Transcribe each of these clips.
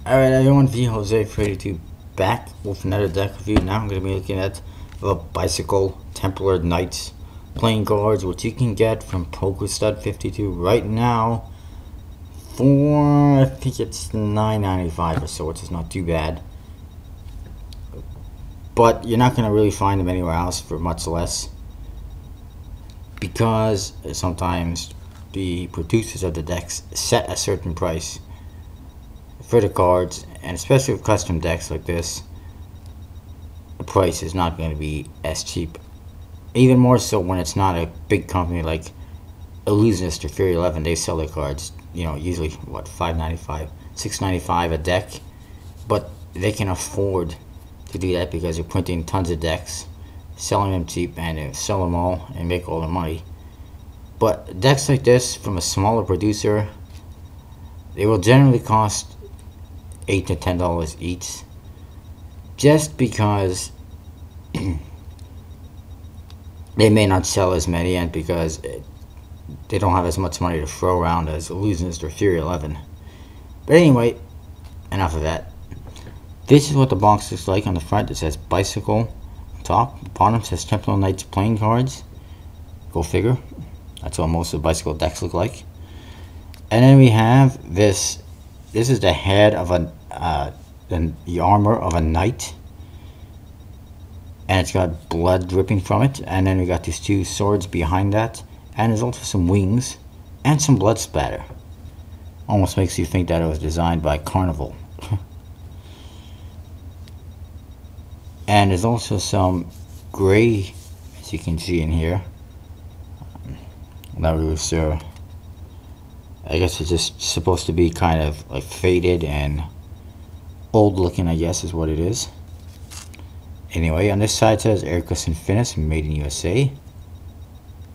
Alright everyone, V Jose 32 back with another deck review. Now I'm going to be looking at the Bicycle Templar Knights playing cards, which you can get from PokerStud 52 right now for, I think it's $9.95 or so, which is not too bad. But you're not going to really find them anywhere else for much less, because sometimes the producers of the decks set a certain price for the cards, and especially with custom decks like this, the price is not going to be as cheap. Even more so when it's not a big company like Illusionist or Fury 11. They sell their cards, you know, usually what, $5.95, $6.95 a deck, but they can afford to do that because they're printing tons of decks, selling them cheap, and they sell them all and make all the money. But decks like this from a smaller producer, they will generally cost $8 to $10 each, just because they may not sell as many, and because they don't have as much money to throw around as Illusionist or Fury 11. But anyway, enough of that. This is what the box looks like. On the front it says Bicycle on top. The bottom says Templar Knights playing cards. Go figure. That's what most of the Bicycle decks look like. And then we have this. This is the head of the armor of a knight, and it's got blood dripping from it. And then we got these two swords behind that, and there's also some wings and some blood spatter. Almost makes you think that it was designed by Carnival. And there's also some gray, as you can see in here. Not really sure. I guess it's just supposed to be kind of like faded and old looking, I guess is what it is. Anyway, on this side it says Ericus Infinis, made in USA.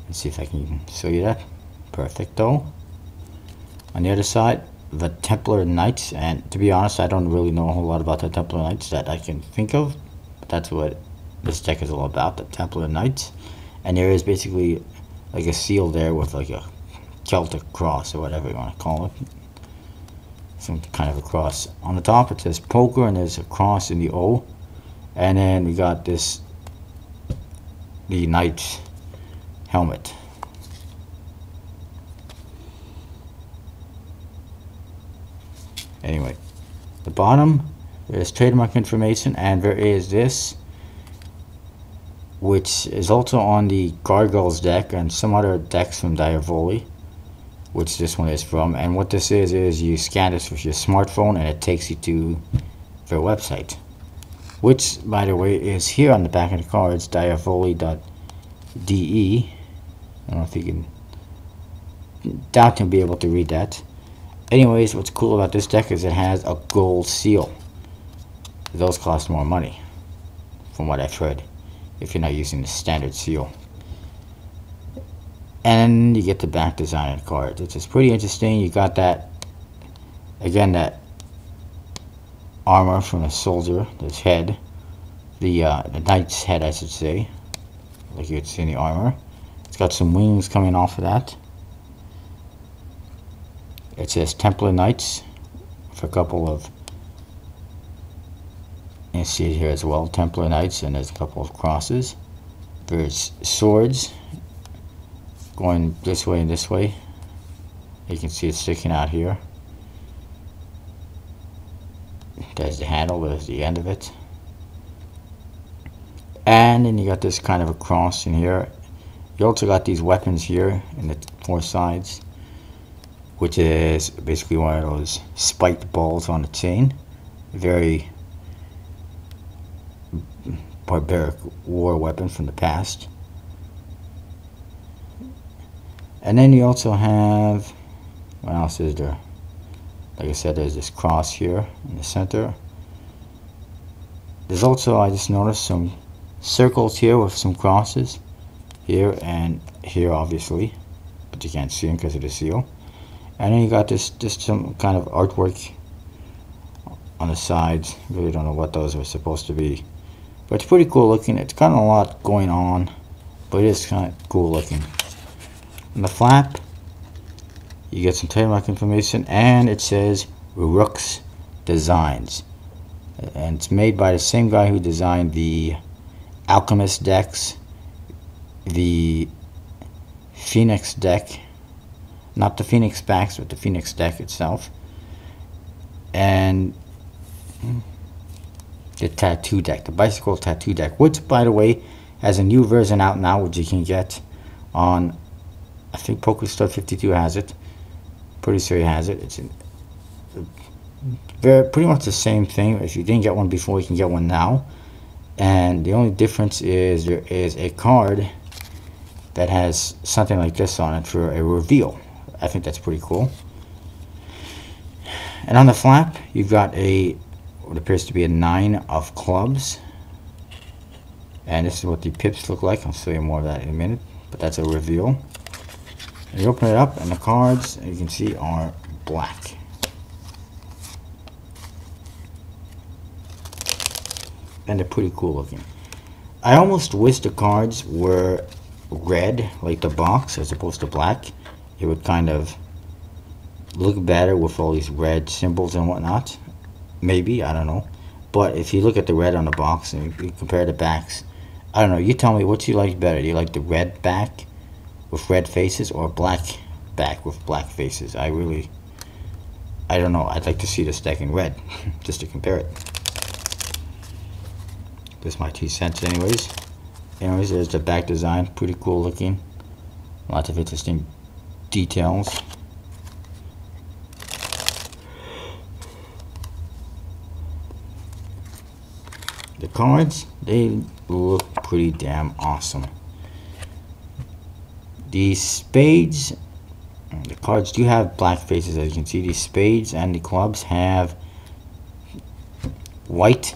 Let's see if I can show you that. Perfecto. On the other side, the Templar Knights, and to be honest, I don't really know a whole lot about the Templar Knights that I can think of, but that's what this deck is all about, the Templar Knights. And there is basically like a seal there with like a Celtic cross, or whatever you want to call it, some kind of a cross. On the top it says poker, and there's a cross in the O, and then we got this, the knight's helmet. Anyway, the bottom, there's trademark information, and there is this, which is also on the Gargoyles deck and some other decks from Diavoli, which this one is from. And what this is you scan this with your smartphone and it takes you to their website, which by the way is here on the back of the cards, diavoli.de. I don't know if you can, doubt you'll be able to read that. Anyways, what's cool about this deck is it has a gold seal. Those cost more money, from what I've heard, if you're not using the standard seal. And you get the back design of the card, which is pretty interesting. You got that, again, that armor from the soldier, this head, the knight's head, I should say, like you would see in the armor. It's got some wings coming off of that. It says Templar Knights with a couple of, you see it here as well, Templar Knights, and there's a couple of crosses. There's swords going this way and this way. You can see it sticking out here. There's the handle, there's the end of it. And then you got this kind of a cross in here. You also got these weapons here in the four sides, which is basically one of those spiked balls on a chain. Very barbaric war weapon from the past. And then you also have, what else is there? Like I said, there's this cross here in the center. There's also, I just noticed, some circles here with some crosses here and here, obviously, but you can't see them because of the seal. And then you got this, just some kind of artwork on the sides. Really don't know what those are supposed to be, but it's pretty cool looking. It's got a lot going on, but it is kind of cool looking. On the flap, you get some trademark information, and it says Rook's designs, and it's made by the same guy who designed the Alchemist decks, the Phoenix deck, not the Phoenix packs, but the Phoenix deck itself, and the tattoo deck, the bicycle tattoo deck, which, by the way, has a new version out now, which you can get on, I think PokeStore 52 has it. Pretty sure he has it. It's pretty much the same thing. If you didn't get one before, you can get one now. And the only difference is there is a card that has something like this on it for a reveal. I think that's pretty cool. And on the flap, you've got what appears to be a 9 of clubs. And this is what the pips look like. I'll show you more of that in a minute. But that's a reveal. And you open it up, and the cards, you can see, are black. And they're pretty cool looking. I almost wish the cards were red, like the box, as opposed to black. It would kind of look better with all these red symbols and whatnot. Maybe, I don't know. But if you look at the red on the box and you compare the backs, I don't know, you tell me what you like better. Do you like the red back with red faces or black back with black faces? I don't know. I'd like to see this deck in red just to compare it. This is my 2 cents anyways. Anyways, there's the back design. Pretty cool looking. Lots of interesting details. The cards, they look pretty damn awesome. The spades, the cards do have black faces, as you can see. The spades and the clubs have white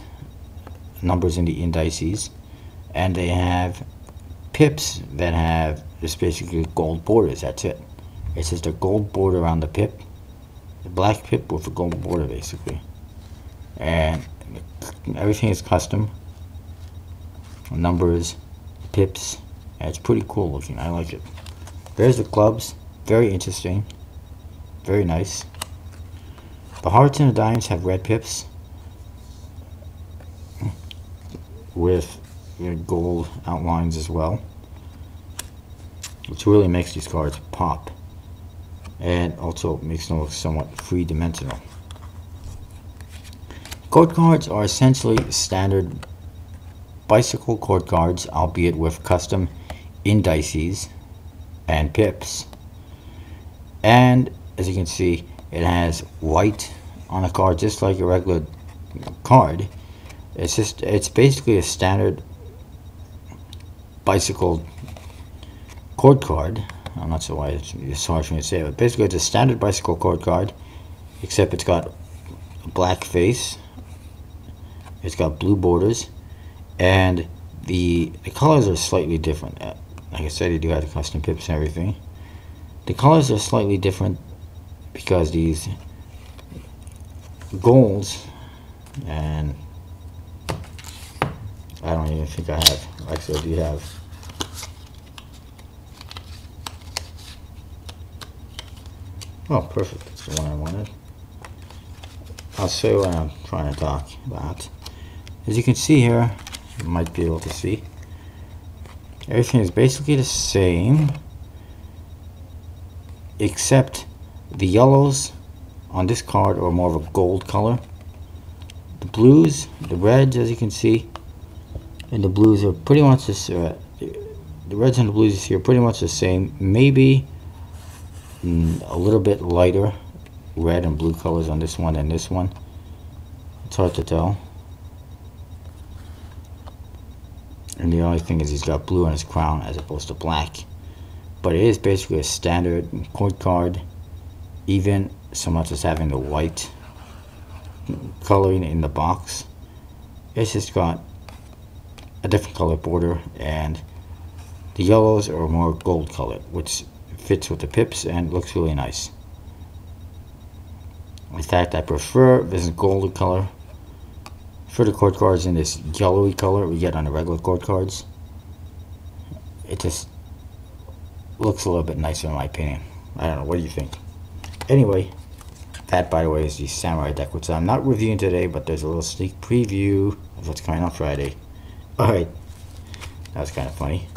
numbers in the indices, and they have pips that have just basically gold borders. That's it. It's just a gold border around the pip, the black pip with a gold border basically, and everything is custom. Numbers, pips, and it's pretty cool looking. I like it. There's the clubs. Very interesting. Very nice. The hearts and the dimes have red pips with gold outlines as well, which really makes these cards pop, and also makes them look somewhat three-dimensional. Code cards are essentially standard bicycle code cards, albeit with custom indices and pips. And as you can see, it has white on a card just like a regular card. It's basically a standard bicycle code card. I'm not sure why it's hard for me to say it, but basically it's a standard bicycle code card, except it's got a black face, it's got blue borders, and the colors are slightly different. Like I said, you do have the custom pips and everything. The colors are slightly different because these golds, and I don't even think I have, actually I do have. Oh, perfect, that's the one I wanted. I'll show you what I'm trying to talk about. As you can see here, you might be able to see, everything is basically the same, except the yellows on this card are more of a gold color. The blues, the reds, as you can see, and the blues are pretty much this. The reds and the blues here are pretty much the same. Maybe a little bit lighter red and blue colors on this one than this one. It's hard to tell. And the only thing is he's got blue on his crown as opposed to black. But it is basically a standard code card, even so much as having the white coloring in the box. It's just got a different color border, and the yellows are more gold colored, which fits with the pips and looks really nice. In fact, I prefer this golden color for the code cards in this yellowy color we get on the regular code cards. It just looks a little bit nicer in my opinion. I don't know, what do you think? Anyway, That, by the way, is the Samurai deck, which I'm not reviewing today, but there's a little sneak preview of what's coming on Friday. Alright, that was kind of funny.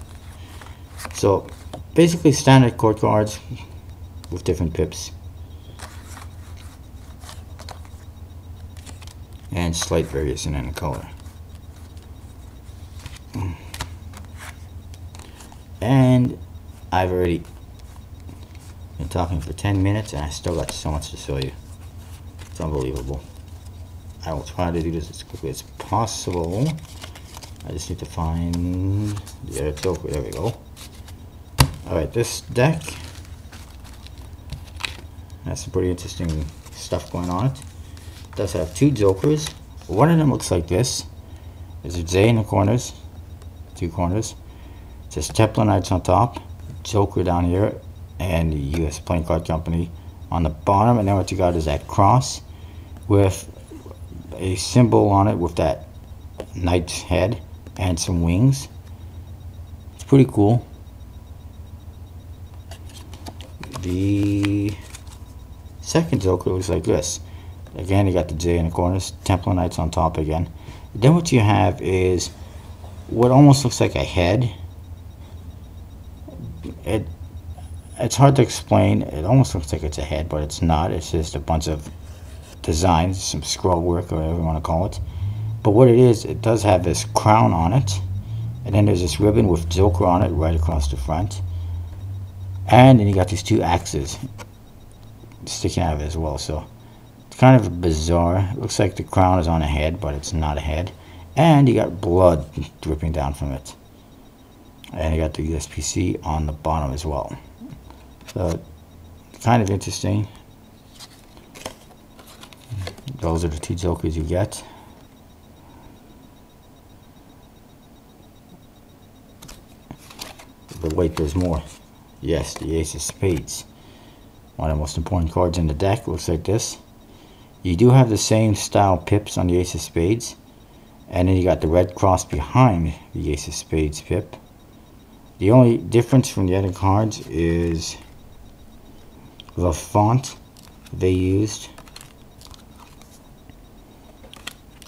So, basically standard court cards with different pips. And slight variation in the color. And I've already been talking for 10 minutes and I still got so much to show you. It's unbelievable. I will try to do this as quickly as possible. I just need to find the other joker. There we go. Alright, this deck has some pretty interesting stuff going on it. It does have two jokers. One of them looks like this. There's a J in the corners, two corners. It says Templar Knights on top, Joker down here, and the U.S. Playing Card Company on the bottom. And then what you got is that cross with a symbol on it with that knight's head and some wings. It's pretty cool. The second Joker looks like this. Again, you got the J in the corners, Templar Knights on top again. Then what you have is what almost looks like a head. It's hard to explain. It almost looks like it's a head, but it's not. It's just a bunch of designs, some scroll work, or whatever you want to call it. But what it is, it does have this crown on it, and then there's this ribbon with Joker on it right across the front. And then you got these two axes sticking out of it as well. So it's kind of bizarre. It looks like the crown is on a head, but it's not a head. And you got blood dripping down from it. And you got the USPC on the bottom as well. So kind of interesting. Those are the two jokers you get. But wait, there's more. Yes, the Ace of Spades. One of the most important cards in the deck. Looks like this. You do have the same style pips on the Ace of Spades. And then you got the red cross behind the Ace of Spades pip. The only difference from the other cards is the font they used.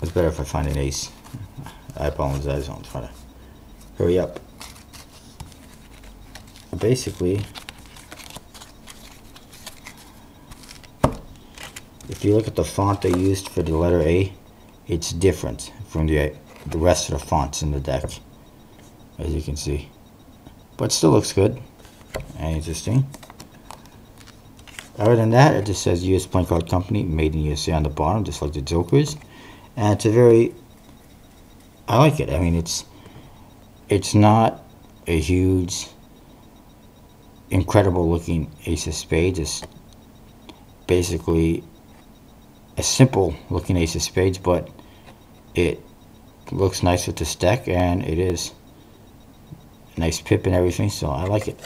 It's better if I find an ace. I apologize, I'm trying to hurry up. Basically, if you look at the font they used for the letter A, it's different from the rest of the fonts in the deck, as you can see. But still looks good and interesting. Other than that, it just says U.S. Playing Card Company, made in USA on the bottom, just like the Jokers. And it's a very, I like it. I mean, it's not a huge, incredible looking Ace of Spades. It's basically a simple looking Ace of Spades, but it looks nice with this deck, and it is a nice pip and everything, so I like it.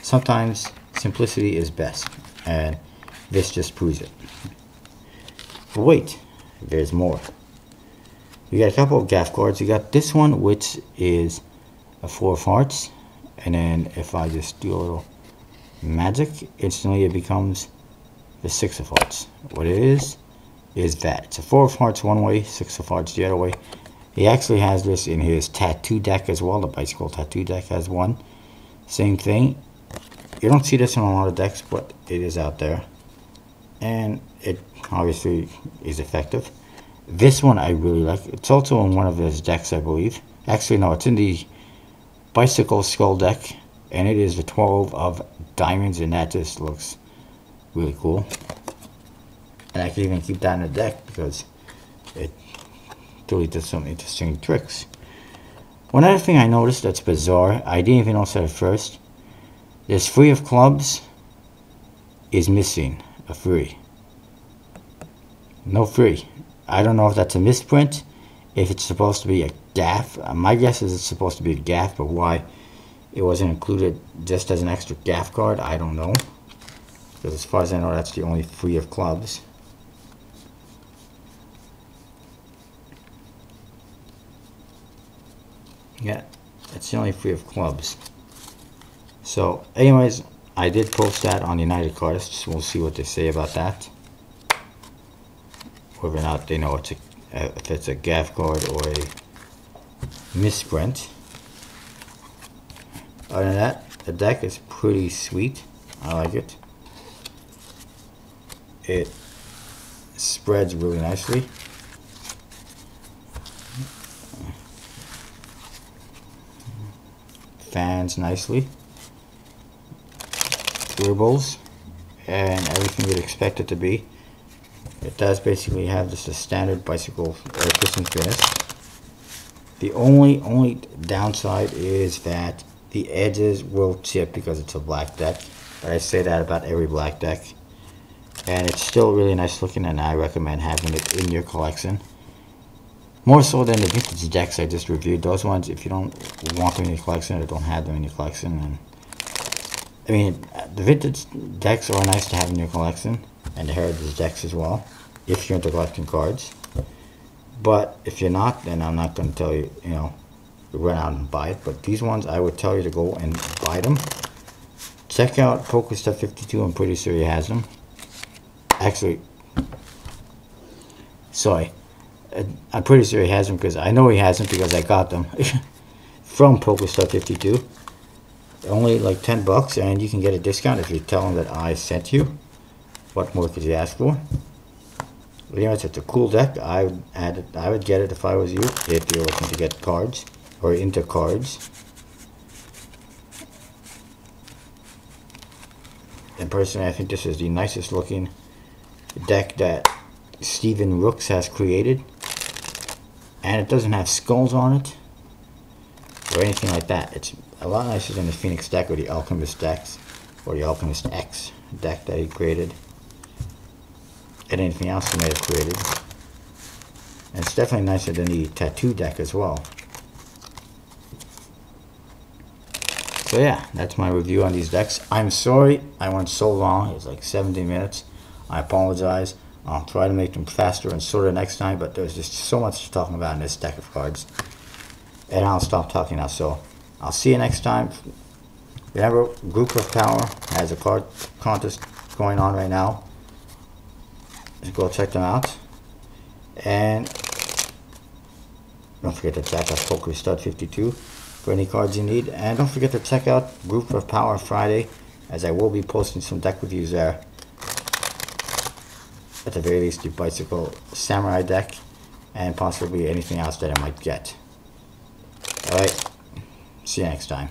Sometimes simplicity is best, and this just proves it. But wait, there's more. You got a couple of gaff cards. You got this one, which is a 4 of hearts, and then if I just do a little magic, instantly it becomes the 6 of hearts. What it is that it's a 4 of hearts one way, 6 of hearts the other way. He actually has this in his tattoo deck as well. The bicycle tattoo deck has one. Same thing. You don't see this in a lot of decks, but it is out there, and it obviously is effective. This one I really like. It's also in one of his decks, I believe. Actually, no, it's in the bicycle skull deck, and it is the 12 of diamonds, and that just looks really cool. And I can even keep that in the deck because it really does some interesting tricks. One other thing I noticed that's bizarre, I didn't even notice that at first. This 3 of clubs is missing a 3. No 3. I don't know if that's a misprint, if it's supposed to be a gaff. My guess is it's supposed to be a gaff, but why it wasn't included just as an extra gaff card, I don't know. Because as far as I know, that's the only 3 of clubs. Yeah, that's the only 3 of clubs. So, anyways, I did post that on United Cardists. We'll see what they say about that. Whether or not they know it's if it's a gaff card or a misprint. Other than that, the deck is pretty sweet. I like it. It spreads really nicely. Fans nicely. Dribbles and everything you'd expect it to be. It does basically have just a standard bicycle piston finish. The only downside is that the edges will chip because it's a black deck. But I say that about every black deck. And it's still really nice looking, and I recommend having it in your collection. More so than the vintage decks I just reviewed. Those ones, if you don't want them in your collection or don't have them in your collection, and I mean, the vintage decks are nice to have in your collection, and the heritage decks as well, if you're into collecting cards. But if you're not, then I'm not going to tell you, you know, run out and buy it. But these ones, I would tell you to go and buy them. Check out PokerStuff52. I'm pretty sure he has them. Actually, sorry, I'm pretty sure he has them because I know he has them because I got them from PokerStuff52. Only like $10, and you can get a discount if you tell him that I sent you. What more could you ask for? Anyways, it's a cool deck. I would get it if I was you, if you're looking to get cards or into cards. And personally, I think this is the nicest looking deck that Steven Rooks has created. And it doesn't have skulls on it or anything like that. It's a lot nicer than the Phoenix deck or the Alchemist decks or the Alchemist X deck that he created. And anything else he may have created. And it's definitely nicer than the Tattoo deck as well. So yeah, that's my review on these decks. I'm sorry I went so long. It was like 17 minutes. I apologize. I'll try to make them faster and shorter next time, but there's just so much to talk about in this deck of cards. And I'll stop talking now. So I'll see you next time. Remember, Group of Power has a card contest going on right now. Just go check them out. And don't forget to check out PokerStud52 for any cards you need. And don't forget to check out Group of Power Friday, as I will be posting some deck reviews there. At the very least, the Bicycle Samurai deck, and possibly anything else that I might get. Alright, see you next time.